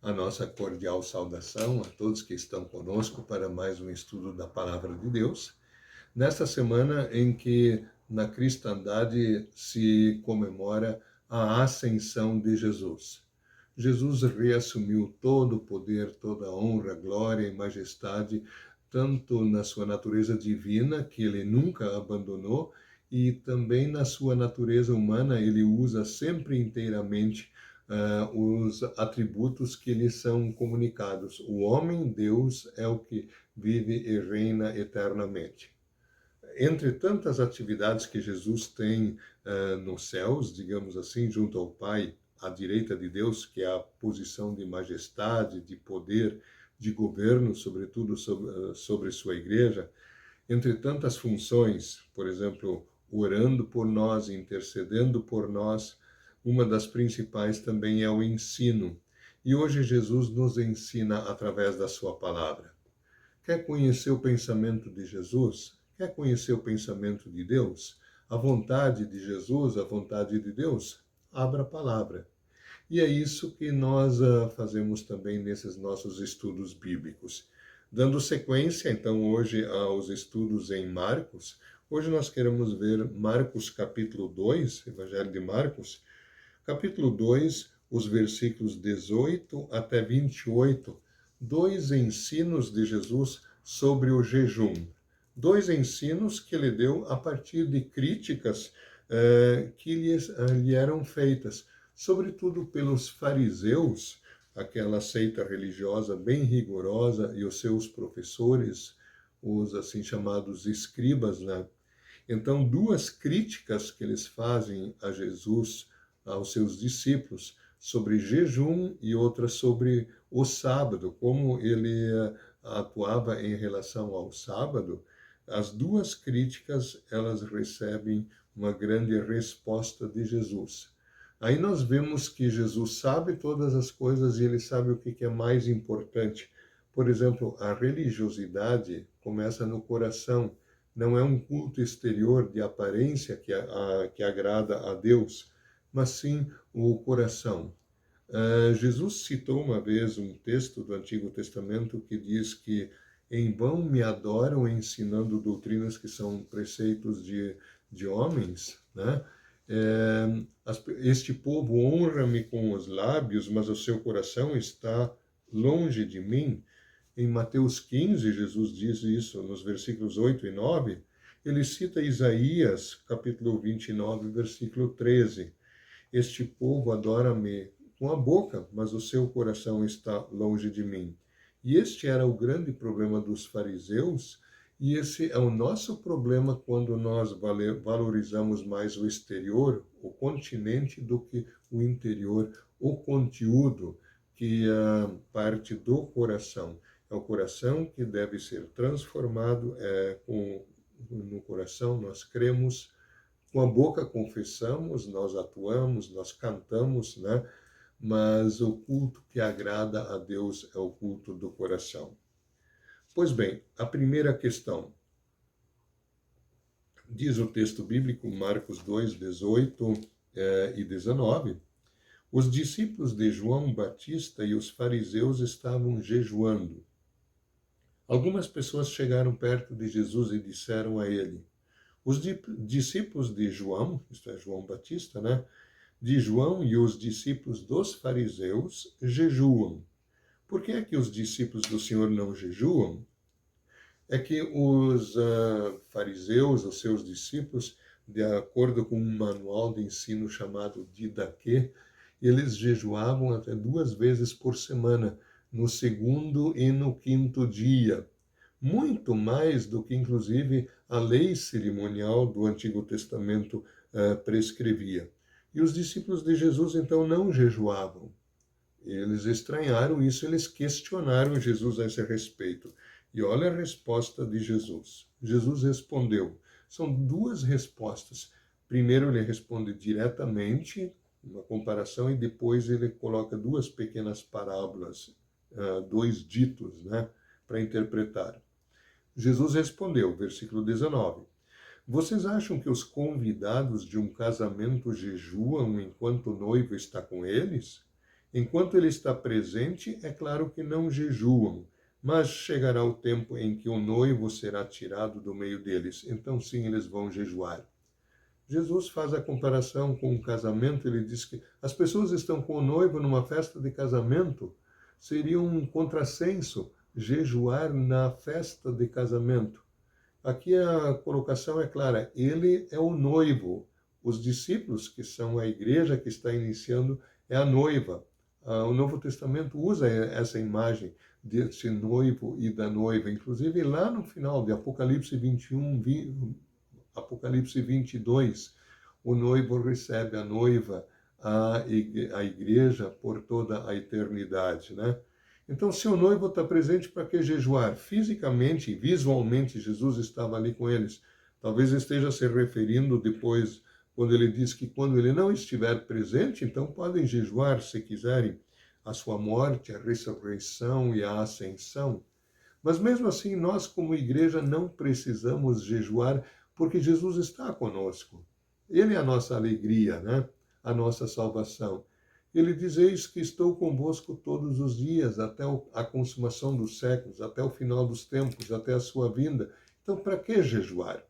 a nossa cordial saudação a todos que estão conosco para mais um estudo da Palavra de Deus. Nesta semana em que na cristandade se comemora a ascensão de Jesus. Jesus reassumiu todo o poder, toda a honra, glória e majestade, tanto na sua natureza divina, que ele nunca abandonou, e também na sua natureza humana, ele usa sempre inteiramente os atributos que lhe são comunicados. O homem, Deus, é o que vive e reina eternamente. Entre tantas atividades que Jesus tem nos céus, digamos assim, junto ao Pai, à direita de Deus, que é a posição de majestade, de poder, de governo, sobretudo sobre sua igreja, entre tantas funções, por exemplo, orando por nós, intercedendo por nós, uma das principais também é o ensino. E hoje Jesus nos ensina através da sua palavra. Quer conhecer o pensamento de Jesus? Quer conhecer o pensamento de Deus? A vontade de Jesus, a vontade de Deus? Abra a palavra. E é isso que nós fazemos também nesses nossos estudos bíblicos. Dando sequência, então, hoje aos estudos em Marcos, hoje nós queremos ver Marcos capítulo 2, Evangelho de Marcos, capítulo 2, os versículos 18 até 28, dois ensinos de Jesus sobre o jejum. Dois ensinos que ele deu a partir de críticas que lhe eram feitas, sobretudo pelos fariseus, aquela seita religiosa bem rigorosa, e os seus professores, os assim chamados escribas, né? Então, duas críticas que eles fazem a Jesus, aos seus discípulos, sobre jejum e outra sobre o sábado, como ele atuava em relação ao sábado. As duas críticas, elas recebem uma grande resposta de Jesus. Aí nós vemos que Jesus sabe todas as coisas e ele sabe o que é mais importante. Por exemplo, a religiosidade começa no coração. Não é um culto exterior de aparência que agrada a Deus, mas sim o coração. Jesus citou uma vez um texto do Antigo Testamento que diz que em vão me adoram ensinando doutrinas que são preceitos de homens, né? Este povo honra-me com os lábios, mas o seu coração está longe de mim. Em Mateus 15, Jesus diz isso nos versículos 8 e 9. Ele cita Isaías, capítulo 29, versículo 13. Este povo adora-me com a boca, mas o seu coração está longe de mim. E este era o grande problema dos fariseus, e esse é o nosso problema quando nós valorizamos mais o exterior, o continente, do que o interior, o conteúdo, que parte do coração. É o coração que deve ser transformado, no coração nós cremos, com a boca confessamos, nós atuamos, nós cantamos, né? Mas o culto que agrada a Deus é o culto do coração. Pois bem, a primeira questão. Diz o texto bíblico, Marcos 2, 18 e 19, os discípulos de João Batista e os fariseus estavam jejuando. Algumas pessoas chegaram perto de Jesus e disseram a ele, os discípulos de João, isto é, João Batista, né? De João e os discípulos dos fariseus jejuam. Por que é que os discípulos do Senhor não jejuam? É que os fariseus, os seus discípulos, de acordo com um manual de ensino chamado Didaquê, eles jejuavam até 2 vezes por semana, no segundo e no quinto dia. Muito mais do que, inclusive, a lei cerimonial do Antigo Testamento prescrevia. E os discípulos de Jesus, então, não jejuavam. Eles estranharam isso, eles questionaram Jesus a esse respeito. E olha a resposta de Jesus. Jesus respondeu. São duas respostas. Primeiro, ele responde diretamente, uma comparação, e depois ele coloca duas pequenas parábolas, dois ditos, né, para interpretar. Jesus respondeu, versículo 19, vocês acham que os convidados de um casamento jejuam enquanto o noivo está com eles? Enquanto ele está presente, é claro que não jejuam, mas chegará o tempo em que o noivo será tirado do meio deles, então sim eles vão jejuar. Jesus faz a comparação com o casamento, ele diz que as pessoas estão com o noivo numa festa de casamento, seria um contrassenso jejuar na festa de casamento. Aqui a colocação é clara, ele é o noivo, os discípulos, que são a igreja que está iniciando, é a noiva. O Novo Testamento usa essa imagem desse noivo e da noiva, inclusive lá no final de Apocalipse 21, Apocalipse 22, o noivo recebe a noiva, a igreja, por toda a eternidade, né? Então, se o noivo está presente, para que jejuar? Fisicamente e visualmente, Jesus estava ali com eles. Talvez esteja se referindo depois, quando ele diz que quando ele não estiver presente, então podem jejuar, se quiserem, a sua morte, a ressurreição e a ascensão. Mas mesmo assim, nós como igreja não precisamos jejuar, porque Jesus está conosco. Ele é a nossa alegria, né? A nossa salvação. Ele diz, eis que estou convosco todos os dias, até a consumação dos séculos, até o final dos tempos, até a sua vinda. Então, para que jejuar?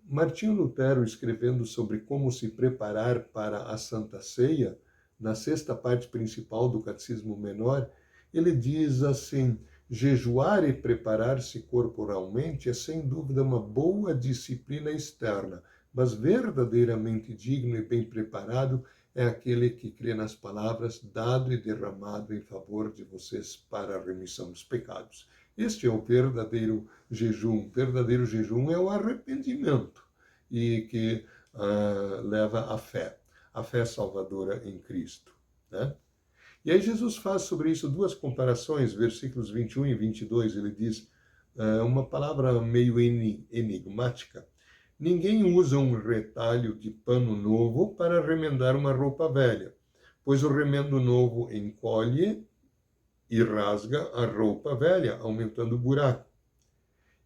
Martinho Lutero, escrevendo sobre como se preparar para a Santa Ceia, na sexta parte principal do Catecismo Menor, ele diz assim, jejuar e preparar-se corporalmente é sem dúvida uma boa disciplina externa, mas verdadeiramente digno e bem preparado é aquele que crê nas palavras dado e derramado em favor de vocês para a remissão dos pecados. Este é o verdadeiro jejum. O verdadeiro jejum é o arrependimento e que leva à fé salvadora em Cristo, né? E aí Jesus faz sobre isso duas comparações, versículos 21 e 22, ele diz uma palavra meio enigmática. Ninguém usa um retalho de pano novo para remendar uma roupa velha, pois o remendo novo encolhe e rasga a roupa velha, aumentando o buraco.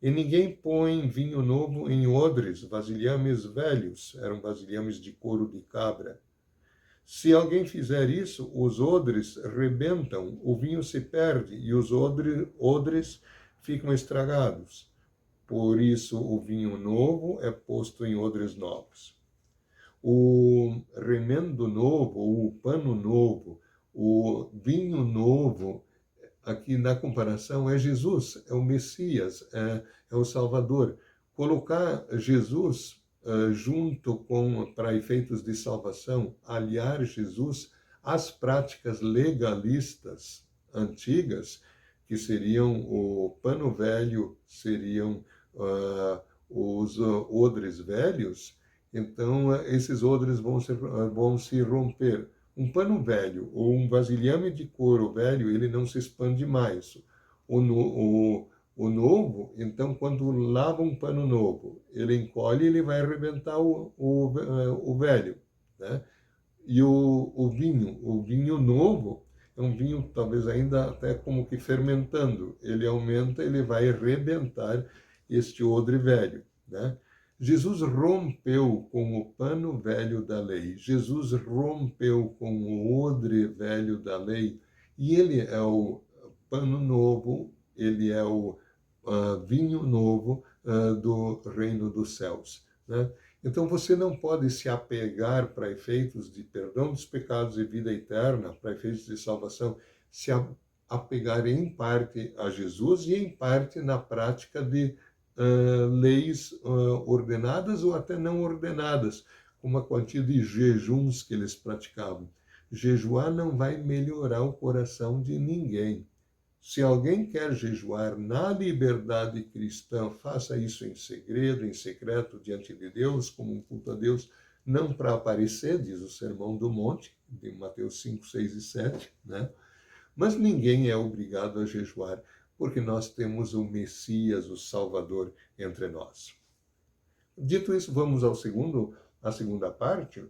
E ninguém põe vinho novo em odres, vasilhames velhos, eram vasilhames de couro de cabra. Se alguém fizer isso, os odres rebentam, o vinho se perde e os odres ficam estragados. Por isso, o vinho novo é posto em odres novos. O remendo novo, o pano novo, o vinho novo, aqui na comparação, é Jesus, é o Messias, é o Salvador. Colocar Jesus junto com, para efeitos de salvação, aliar Jesus às práticas legalistas antigas, que seriam o pano velho, seriam os odres velhos, então esses odres vão se romper. Um pano velho ou um vasilhame de couro velho, ele não se expande mais. O novo, então, quando lava um pano novo, ele encolhe e ele vai arrebentar o velho, né? E o vinho novo, é um vinho talvez ainda até como que fermentando. Ele aumenta, ele vai arrebentar este odre velho, né? Jesus rompeu com o pano velho da lei. Jesus rompeu com o odre velho da lei. E ele é o pano novo, ele é o vinho novo do reino dos céus, né? Então você não pode se apegar para efeitos de perdão dos pecados e vida eterna, para efeitos de salvação, se apegar em parte a Jesus e em parte na prática de leis ordenadas ou até não ordenadas, como a quantia de jejuns que eles praticavam. Jejuar não vai melhorar o coração de ninguém. Se alguém quer jejuar na liberdade cristã, faça isso em segredo, em secreto, diante de Deus, como um culto a Deus, não para aparecer, diz o Sermão do Monte, de Mateus 5, 6 e 7, né? Mas ninguém é obrigado a jejuar, porque nós temos o Messias, o Salvador, entre nós. Dito isso, vamos à segunda parte,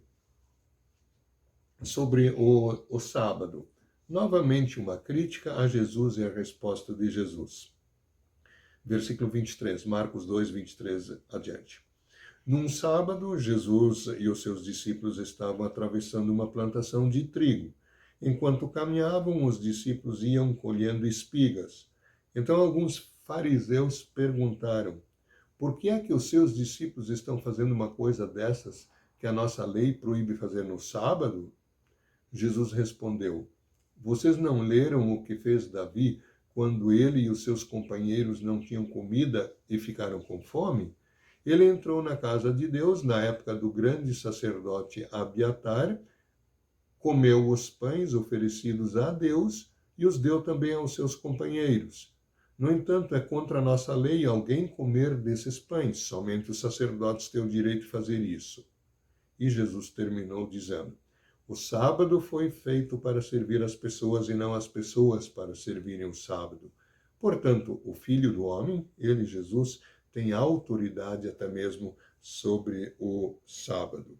sobre o sábado. Novamente, uma crítica a Jesus e a resposta de Jesus. Versículo 23, Marcos 2, 23 adiante. Num sábado, Jesus e os seus discípulos estavam atravessando uma plantação de trigo. Enquanto caminhavam, os discípulos iam colhendo espigas. Então alguns fariseus perguntaram: por que é que os seus discípulos estão fazendo uma coisa dessas que a nossa lei proíbe fazer no sábado? Jesus respondeu: vocês não leram o que fez Davi quando ele e os seus companheiros não tinham comida e ficaram com fome? Ele entrou na casa de Deus na época do grande sacerdote Abiatar, comeu os pães oferecidos a Deus e os deu também aos seus companheiros. No entanto, é contra a nossa lei alguém comer desses pães. Somente os sacerdotes têm o direito de fazer isso. E Jesus terminou dizendo: o sábado foi feito para servir as pessoas e não as pessoas para servirem o sábado. Portanto, o Filho do Homem, ele, Jesus, tem autoridade até mesmo sobre o sábado.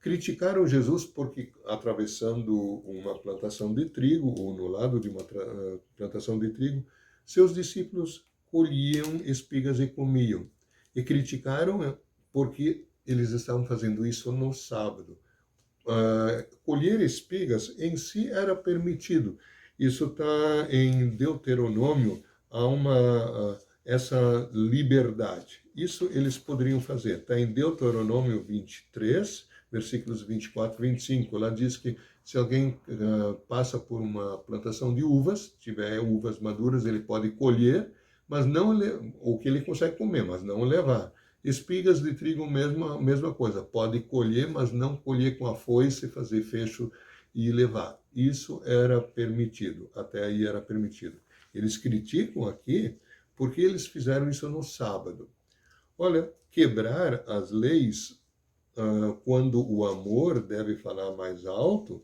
Criticaram Jesus porque, atravessando uma plantação de trigo, ou no lado de uma plantação de trigo, seus discípulos colhiam espigas e comiam. E criticaram porque eles estavam fazendo isso no sábado. Colher espigas em si era permitido. Isso está em Deuteronômio, há essa liberdade. Isso eles poderiam fazer. Está em Deuteronômio 23, versículos 24 e 25. Lá diz que se alguém passa por uma plantação de uvas, tiver uvas maduras, ele pode colher, mas não o que ele consegue comer, mas não levar. Espigas de trigo, mesma coisa. Pode colher, mas não colher com a foice, fazer fecho e levar. Isso era permitido. Até aí era permitido. Eles criticam aqui porque eles fizeram isso no sábado. Olha, quebrar as leis quando o amor deve falar mais alto,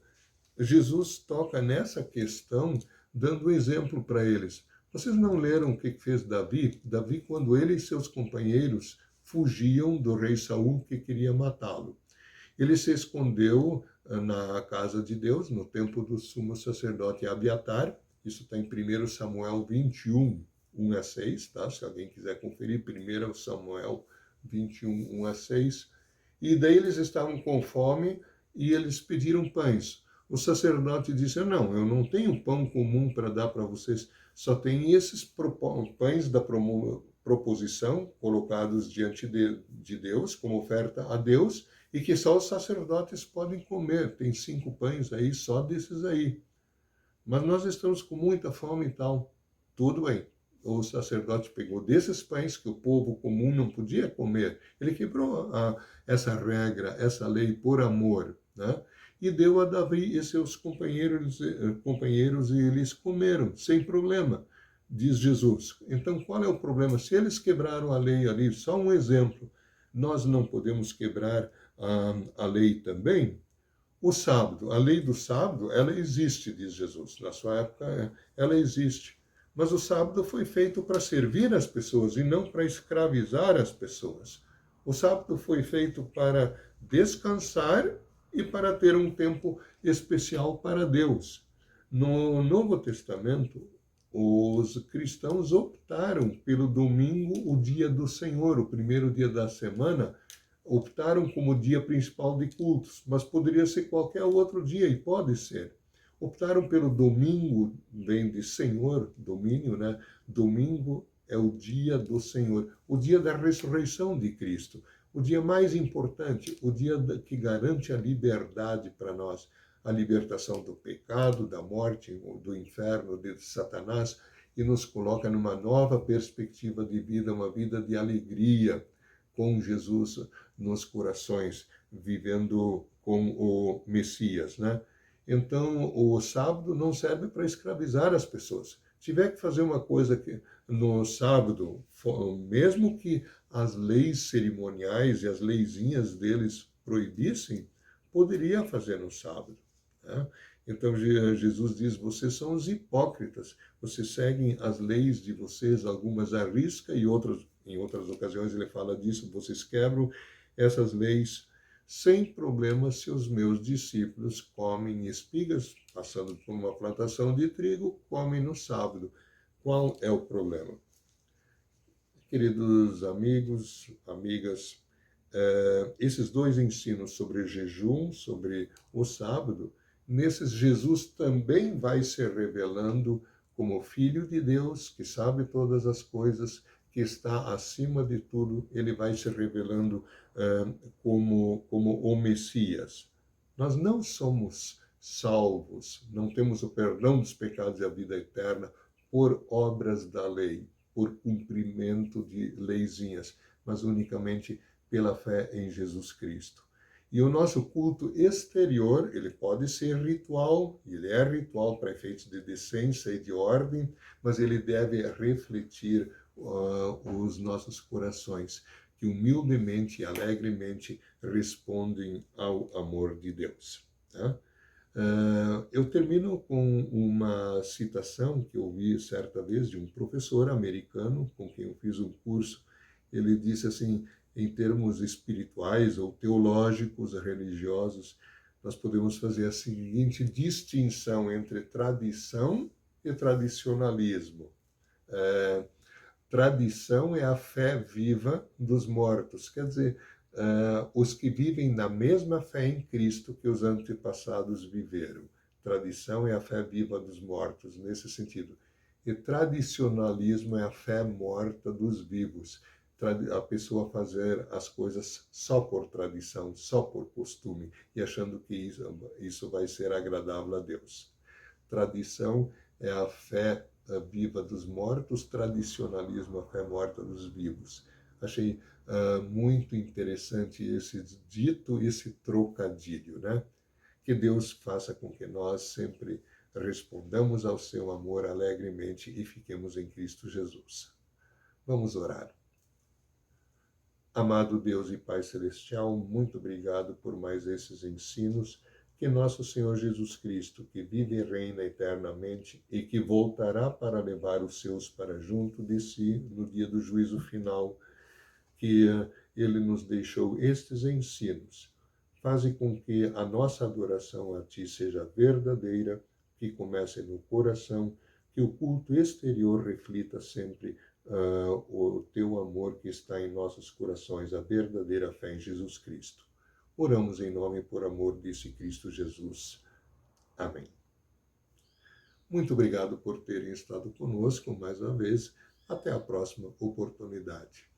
Jesus toca nessa questão, dando exemplo para eles. Vocês não leram o que fez Davi? Davi, quando ele e seus companheiros fugiam do rei Saul que queria matá-lo. Ele se escondeu na casa de Deus, no templo do sumo sacerdote Abiatar. Isso está em 1 Samuel 21, 1 a 6, tá? Se alguém quiser conferir, 1 Samuel 21, 1 a 6. E daí eles estavam com fome e eles pediram pães. O sacerdote disse: não, eu não tenho pão comum para dar para vocês, só tem esses pães da proposição colocados diante de Deus, como oferta a Deus, e que só os sacerdotes podem comer. Tem 5 pães aí, só desses aí. Mas nós estamos com muita fome e tal. Tudo bem. O sacerdote pegou desses pães que o povo comum não podia comer. Ele quebrou essa regra, essa lei por amor, né? E deu a Davi e seus companheiros e eles comeram, sem problema, diz Jesus. Então, qual é o problema? Se eles quebraram a lei ali, só um exemplo, nós não podemos quebrar a lei também? O sábado, a lei do sábado, ela existe, diz Jesus. Na sua época, ela existe. Mas o sábado foi feito para servir as pessoas e não para escravizar as pessoas. O sábado foi feito para descansar e para ter um tempo especial para Deus. No Novo Testamento, os cristãos optaram pelo domingo, o dia do Senhor, o primeiro dia da semana, optaram como dia principal de cultos, mas poderia ser qualquer outro dia, e pode ser. Optaram pelo domingo, vem de Senhor, domínio, né? Domingo é o dia do Senhor, o dia da ressurreição de Cristo, o dia mais importante, o dia que garante a liberdade para nós, a libertação do pecado, da morte, do inferno, de Satanás, e nos coloca numa nova perspectiva de vida, uma vida de alegria, com Jesus nos corações, vivendo com o Messias, né? Então, o sábado não serve para escravizar as pessoas. Se tiver que fazer uma coisa que no sábado, mesmo que as leis cerimoniais e as leizinhas deles proibissem, poderia fazer no sábado, né? Então, Jesus diz: vocês são os hipócritas, vocês seguem as leis de vocês, algumas à risca e outras, em outras ocasiões ele fala disso, vocês quebram essas leis. Sem problema se os meus discípulos comem espigas, passando por uma plantação de trigo, comem no sábado. Qual é o problema? Queridos amigos, amigas, esses dois ensinos sobre jejum, sobre o sábado, nesses Jesus também vai se revelando como Filho de Deus, que sabe todas as coisas, que está acima de tudo, ele vai se revelando como o Messias. Nós não somos salvos, não temos o perdão dos pecados e a vida eterna por obras da lei, por cumprimento de leizinhas, mas unicamente pela fé em Jesus Cristo. E o nosso culto exterior, ele pode ser ritual, ele é ritual para efeitos de decência e de ordem, mas ele deve refletir os nossos corações, que humildemente e alegremente respondem ao amor de Deus. Tá? Eu termino com uma citação que eu vi certa vez de um professor americano com quem eu fiz um curso. Ele disse assim, em termos espirituais ou teológicos, religiosos, nós podemos fazer a seguinte distinção entre tradição e tradicionalismo. Tradição é a fé viva dos mortos, quer dizer, os que vivem na mesma fé em Cristo que os antepassados viveram. Tradição é a fé viva dos mortos, nesse sentido. E tradicionalismo é a fé morta dos vivos. A pessoa fazer as coisas só por tradição, só por costume, e achando que isso vai ser agradável a Deus. Tradição é a fé viva dos mortos, tradicionalismo, a fé morta dos vivos. Achei muito interessante esse dito, esse trocadilho, né? Que Deus faça com que nós sempre respondamos ao seu amor alegremente e fiquemos em Cristo Jesus. Vamos orar. Amado Deus e Pai Celestial, muito obrigado por mais esses ensinos, que nosso Senhor Jesus Cristo, que vive e reina eternamente e que voltará para levar os seus para junto de si no dia do juízo final, que ele nos deixou estes ensinos. Faze com que a nossa adoração a Ti seja verdadeira, que comece no coração, que o culto exterior reflita sempre o Teu amor que está em nossos corações, a verdadeira fé em Jesus Cristo. Oramos em nome e por amor desse Cristo Jesus. Amém. Muito obrigado por terem estado conosco mais uma vez. Até a próxima oportunidade.